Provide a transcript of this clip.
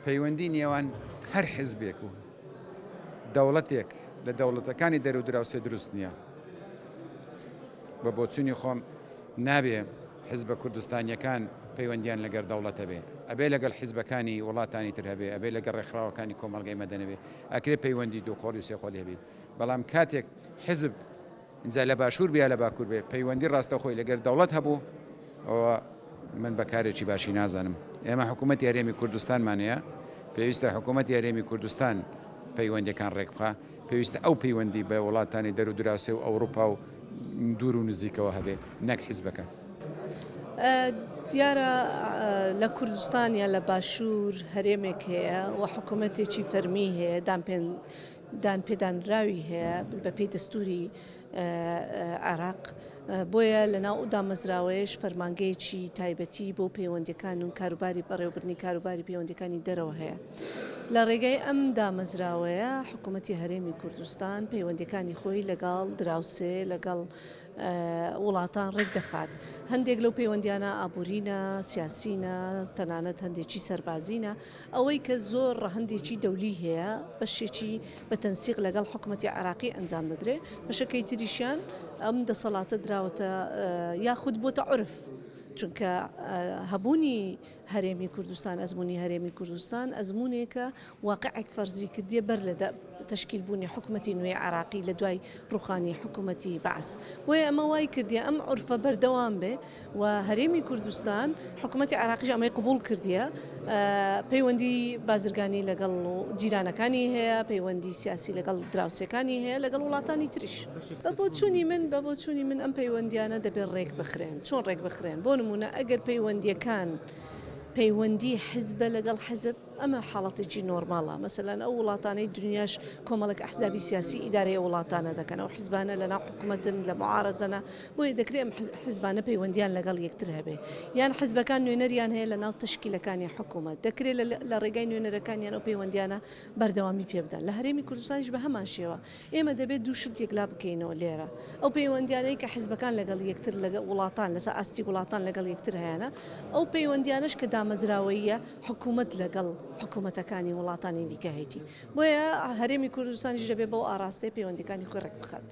پەیوەندی نێوان هەر حیزبێک و دەوڵەتێک لە دەوڵەتەکانی دەرەو دراوسێ دروست نییە. بە بۆچوونی خۆم نابێ حیزبە کوردستانیەکان پەیوەندیان لەگەر دەوڵەتە بێ، ئەبێ لەگەڵ حیزبەکانی وڵاتانی تر هەبێ، ئەبێ لەگەڵ ڕێکخراوەکانی کۆمەڵگەی مەدەنەبێ، ئەکرێ پەیوەندی دووقۆڵی و سێقۆڵی هەبێت. بەڵام کاتێک حیزب اینجا لە باشوور بیا لە باکوور بێ پەیوەندی ڕاستەخۆی لەگەر دەوڵەت هەبوو، ئەوە من بەکارێکی باشی نازانم. ئێمە حکوومەتی هەرێمی کوردستانمانەیە، پێویستە حکوومەتی هەرێمی کوردستان پەیوەندیەکان ڕێک بخا، پێویستە ئەو پەیوەندی بە وڵاتانی دەرو دراوسێ و ئەوروپا و دوور و نزیکەوە هەبێ، نەک حیزبەکە. دیارە لە کوردستان یا لە باشوور هەرێمێک هەیە و حکوومەتێکی فەرمی هەیە، دانپێدانراوی هەیە بە پێی دەستوری عێراق. بۆیە لە ناو دامەزراوەیەش فەرمانگەیەکی تایبەتی بۆ پەیوەندیەکان و کاروباری بەڕێوەبردنی کاروباری پەیوەندیەکانی دەرەوە هەیە. لە ڕێگەی ئەم دامەزراوەیە حکوومەتی هەرێمی کوردستان پەیوەندیەکانی خۆی لەگەڵ دراوسێ لەگەڵ وڵاتان ڕێک دەخات. هەندێک لەو پەیوەندیانە ئابوورینە، سیاسینە، تەنانەت هەندێکی سەربازینە، ئەوەی کە زۆر ڕەهەندێکی دەولی هەیە بەشێکی بە تەنسیق لەگەڵ حکوومەتی عێراقی ئەنجام دەدرێ، بەشەکەی تریشیان ئەم دەسەڵاتە دراوەتە یاخود بۆتە عورف. چونکە هەبوونی هەرێمی کوردستان، ئەزمموی هەرێمی کوردستان ئەزممونێکە واقعێک فەرزی کردیە بەر لە تشکیل بوونی حکوومەتی نوێی عراقی لە دوای ڕوخانی حکوومەتی بەعس. بۆیە ئەمە وای کردیە ئەم عورفە بەردەوام بێ و هەرێمی کوردستان حکوومەتی عراقیش ئەمەی قبول کردیە، پەیوەندی بازرگانی لەگەڵ جیرانەکانی هەیە، پەیوەندی سیاسی لەگەڵ دراوسەکانی هەیە، لەگەڵ وڵاتانی تریش. بە بۆچوونی من ئەم پەیوەندیانە دەبێت ڕێک بخرێن. چۆن ڕێک بخرێن؟ بۆ نمونە ئەگەر پەیوەندیەکان پەیوەندی حزبە لەگەڵ حزب، ئەمە حاڵەتێکی نۆرماڵە. مەسەلەن ئەو وڵاتانەی دنیاش کۆمەڵک ئەحزابی سیاسی ئیدارەی وڵاتانە دەکەن، ئەو حیزبانە لە ناو حکوومەتن لە معارەزەنە، بۆیە دەکرێت ئەم حیزبانە پەیوەندیان لەگەڵ یەکتر هەبێ، یان حیزبەکان نوێنەریان هەیە لە ناو تشکیلەکانی حکوومەت، دەکرێت لە ڕێگای نوێنەرەکانیان ئەو پەیوەندیانە بەردەوامی پێ بدەن. لە هەرێمی کوردستانیش بە هەمان شێوە ئێمە دەبێت دوو شت یەکلا بکەینەوە لێرە. ئەو پەیوەندیانەی کە حیزبەکان لەگەڵ یەکتر لەگەڵ وڵاتان لەسەر ئاستی وڵاتان لەگەڵ یەکتر هەیەە، ئەو پەیوەندیانش کە دامەزراوەیە حکوومەت لەگەڵ حکوومەتەکانی وڵاتانی دیکە هەیەی. بۆیە هەرێمی کوردستانیش دەبێت بەو ئاراستەی پەیوەندیەکانی خۆی ڕێک بخات.